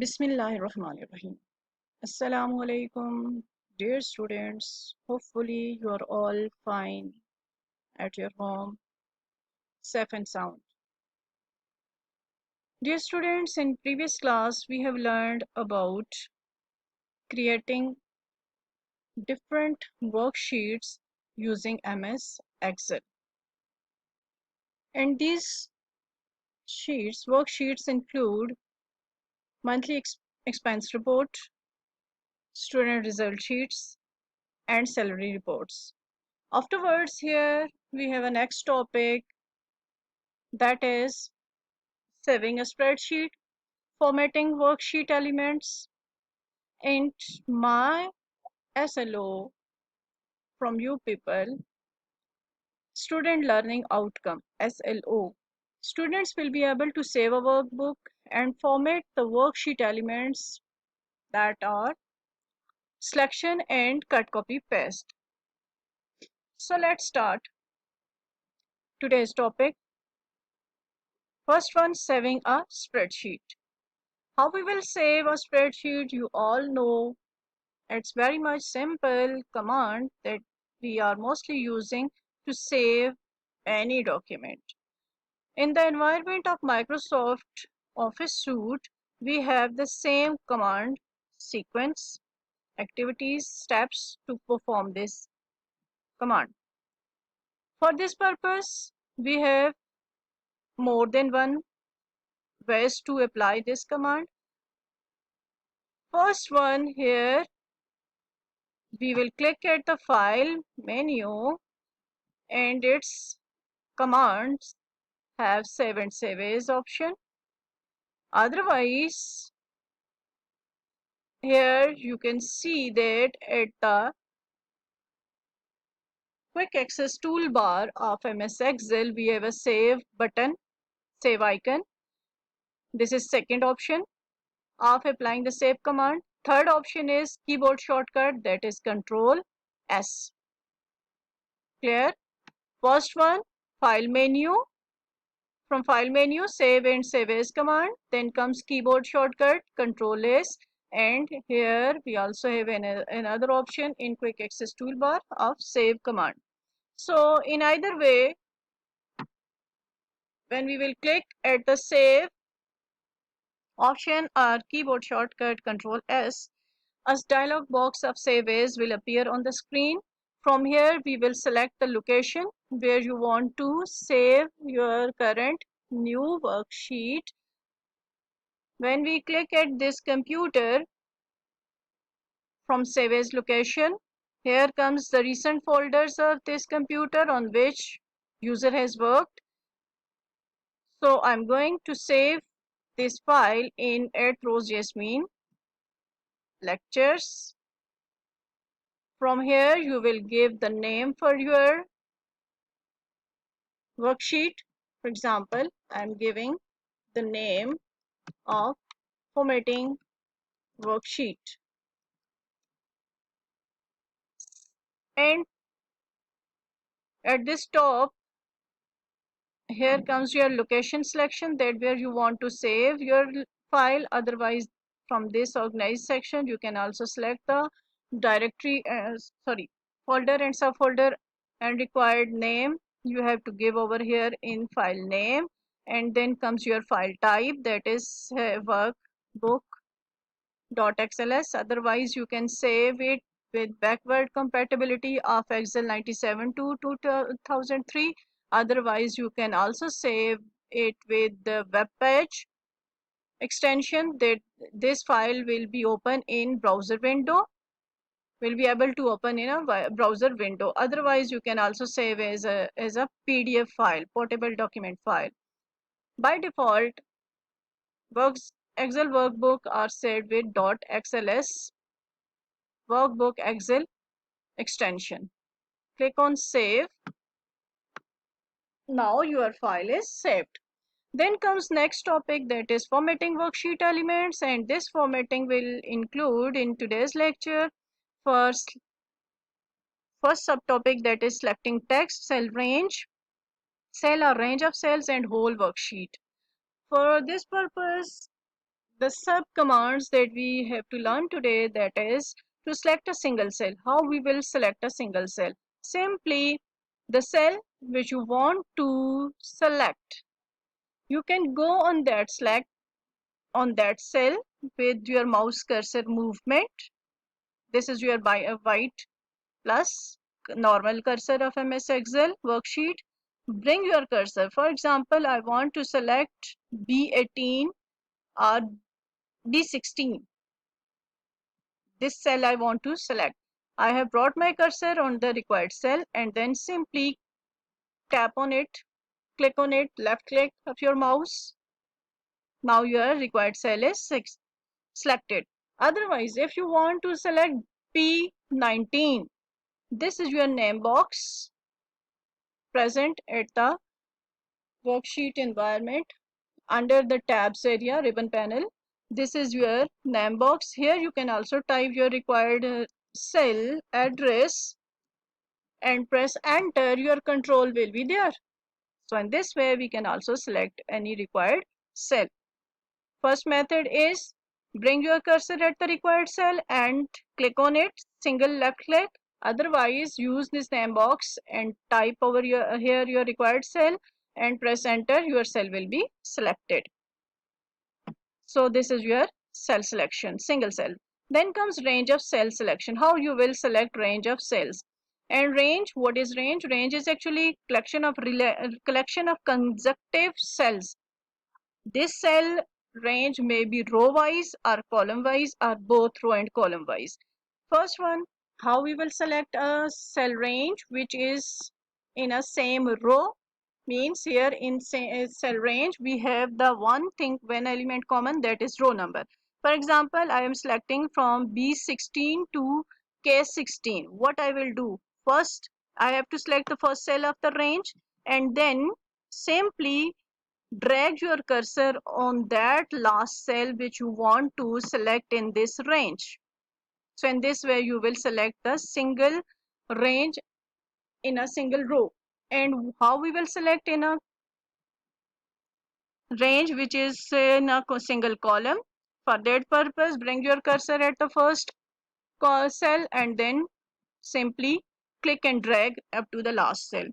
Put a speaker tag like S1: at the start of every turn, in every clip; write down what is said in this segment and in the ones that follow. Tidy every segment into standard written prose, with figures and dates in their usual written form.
S1: Bismillahirrahmanirrahim. Assalamu alaikum, dear students. Hopefully, you are all fine at your home, safe and sound. Dear students, in previous class, we have learned about creating different worksheets using MS Excel. And these worksheets include monthly expense report, student result sheets, and salary reports. Afterwards, here we have a next topic, that is saving a spreadsheet, formatting worksheet elements, and my SLO from you people, student learning outcome SLO. Students will be able to save a workbook and format the worksheet elements that are selection and cut copy paste. So let's start today's topic. First one, saving a spreadsheet. How we will save a spreadsheet, you all know. It's very much simple command that we are mostly using to save any document. In the environment of Microsoft Office Suite, we have the same command sequence, activities, steps to perform this command. For this purpose, we have more than one ways to apply this command. First one, here we will click at the file menu and its commands have save and save as option. Otherwise, here you can see that at the quick access toolbar of MS Excel, we have a save button, save icon. This is second option of applying the save command. Third option is keyboard shortcut, that is Control S. Clear? First one, file menu. From file menu, save and save as command. Then comes keyboard shortcut, Control S. And here we also have another option in quick access toolbar of save command. So in either way, when we will click at the save option or keyboard shortcut Control S, a dialog box of save as will appear on the screen. From here, we will select the location where you want to save your current new worksheet. When we click at this computer from save as location, here comes the recent folders of this computer on which user has worked. So I'm going to save this file in @rosejasmine lectures. From here, you will give the name for your worksheet. For example, I'm giving the name of formatting worksheet. And at this top, here comes your location selection, that where you want to save your file. Otherwise, from this organized section, you can also select the directory, folder and subfolder, and required name you have to give over here in file name. And then comes your file type, that is workbook.xls. Otherwise, you can save it with backward compatibility of Excel 97 to 2003. Otherwise, you can also save it with the web page extension, that this file will be open in browser window, will be able to open in a browser window. Otherwise, you can also save as a PDF file, portable document file. By default, Excel workbook are saved with .xls workbook Excel extension. Click on save. Now your file is saved. Then comes next topic, that is formatting worksheet elements, and this formatting will include in today's lecture first subtopic, that is selecting text, cell or range of cells, and whole worksheet. For this purpose, the sub commands that we have to learn today, that is to select a single cell. How we will select a single cell? Simply the cell which you want to select, you can go on that select on that cell with your mouse cursor movement. This is your white plus normal cursor of MS Excel worksheet. Bring your cursor. For example, I want to select B18 or B16. This cell I want to select. I have brought my cursor on the required cell and then simply tap on it, click on it, left click of your mouse. Now your required cell is selected. Otherwise, if you want to select B19, this is your name box present at the worksheet environment under the tabs area ribbon panel. This is your name box. Here you can also type your required cell address and press enter. Your control will be there. So in this way we can also select any required cell. First method is bring your cursor at the required cell and click on it, single left click. Otherwise use this name box and type over here your required cell and press enter. Your cell will be selected. So this is your cell selection, single cell. Then comes range of cell selection. How you will select range of cells. And range, what is range? Range is actually collection of consecutive cells. This cell range may be row wise or column wise or both row and column wise. First one, how we will select a cell range which is in a same row, means here in cell range we have the one thing, one element common, that is row number. For example, I am selecting from B16 to K16. What I will do, first I have to select the first cell of the range and then simply drag your cursor on that last cell which you want to select in this range. So in this way you will select the single range in a single row. And how we will select in a range which is in a single column? For that purpose, bring your cursor at the first cell and then simply click and drag up to the last cell.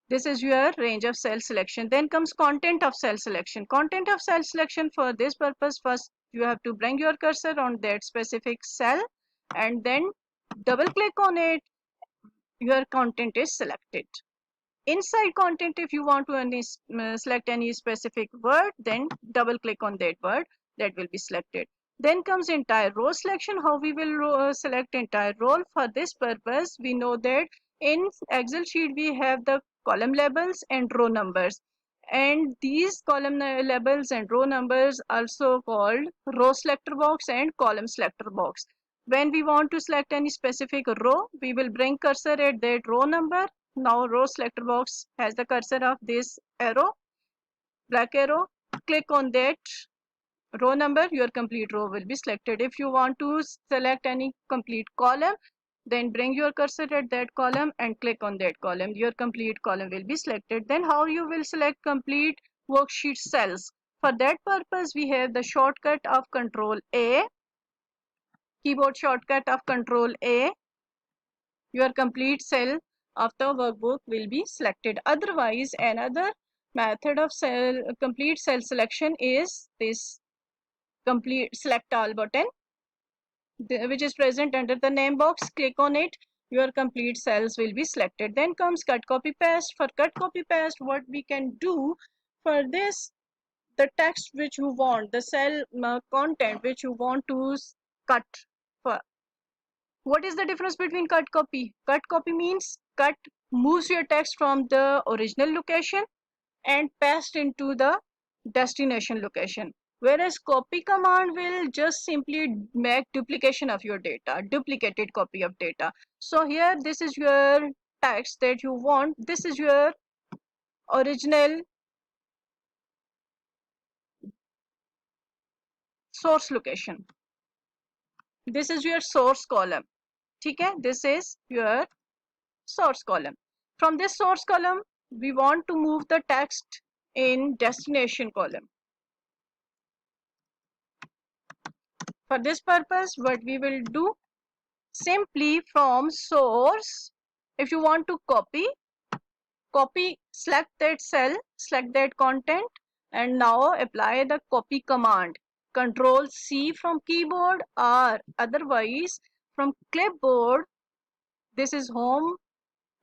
S1: This is your range of cell selection. Then comes content of cell selection. Content of cell selection, for this purpose, first you have to bring your cursor on that specific cell and then double click on it. Your content is selected. Inside content, if you want to select any specific word, then double click on that word, that will be selected. Then comes entire row selection. How we will select entire row? For this purpose, we know that in Excel sheet we have the column labels and row numbers, and these column labels and row numbers also called row selector box and column selector box. When we want to select any specific row, we will bring cursor at that row number. Now row selector box has the cursor of this arrow, black arrow. Click on that row number, your complete row will be selected. If you want to select any complete column, then bring your cursor at that column and click on that column. Your complete column will be selected. Then how you will select complete worksheet cells? For that purpose, we have the shortcut of Control A, keyboard shortcut of Control A. Your complete cell of the workbook will be selected. Otherwise, another method of complete cell selection is this complete select all button, which is present under the name box. Click on it, your complete cells will be selected. Then comes cut copy paste. For cut copy paste, what we can do for this, the text which you want, the cell content which you want to cut. For what is the difference between cut copy? Cut copy means cut moves your text from the original location and paste into the destination location, whereas copy command will just simply make duplication of your data, duplicated copy of data. So here this is your text that you want, this is your original source location, this is your source column. Okay, this is your source column. From this source column we want to move the text in destination column. For this purpose, what we will do, simply from source, if you want to copy, select that cell, select that content, and now apply the copy command. Control C from keyboard, or otherwise from clipboard. This is home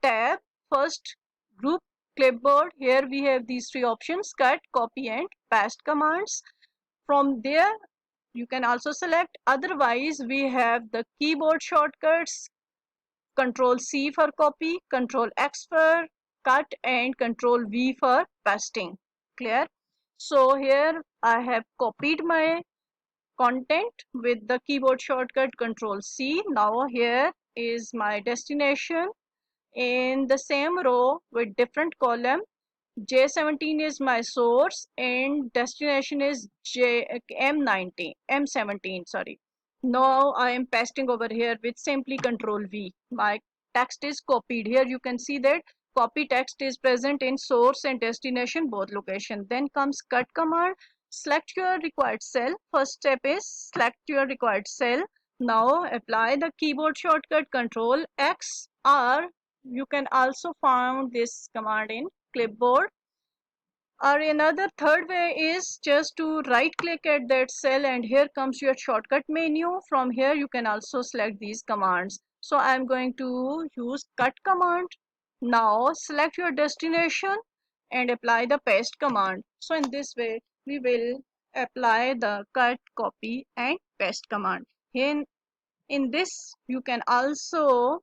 S1: tab, first group clipboard. Here we have these three options: cut, copy and paste commands. From there you can also select, otherwise we have the keyboard shortcuts: Control C for copy, Control X for cut, and Control V for pasting. Clear? So here I have copied my content with the keyboard shortcut Control C. Now here is my destination in the same row with different column. J17 is my source and destination is M17, sorry. Now I am pasting over here with simply Control V. My text is copied. Here you can see that copy text is present in source and destination, both location. Then comes cut command. Select your required cell. First step is select your required cell. Now apply the keyboard shortcut Control X, or you can also find this command in clipboard. Or another third way is just to right click at that cell, and here comes your shortcut menu. From here you can also select these commands. So I am going to use cut command. Now select your destination and apply the paste command. So in this way we will apply the cut, copy and paste command. In this you can also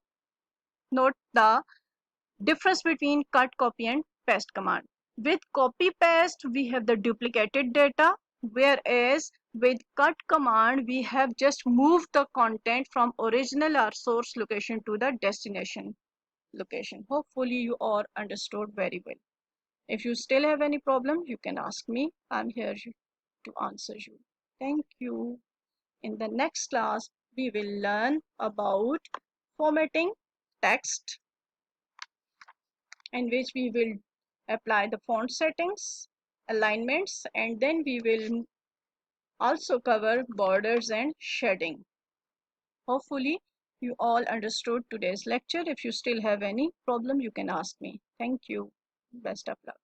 S1: note the difference between cut, copy and paste command. With copy paste we have the duplicated data, whereas with cut command we have just moved the content from original or source location to the destination location. Hopefully you all understood very well. If you still have any problem, you can ask me. I'm here to answer you. Thank you. In the next class we will learn about formatting text, in which we will apply the font settings, alignments, and then we will also cover borders and shading. Hopefully you all understood today's lecture. If you still have any problem, you can ask me. Thank you. Best of luck.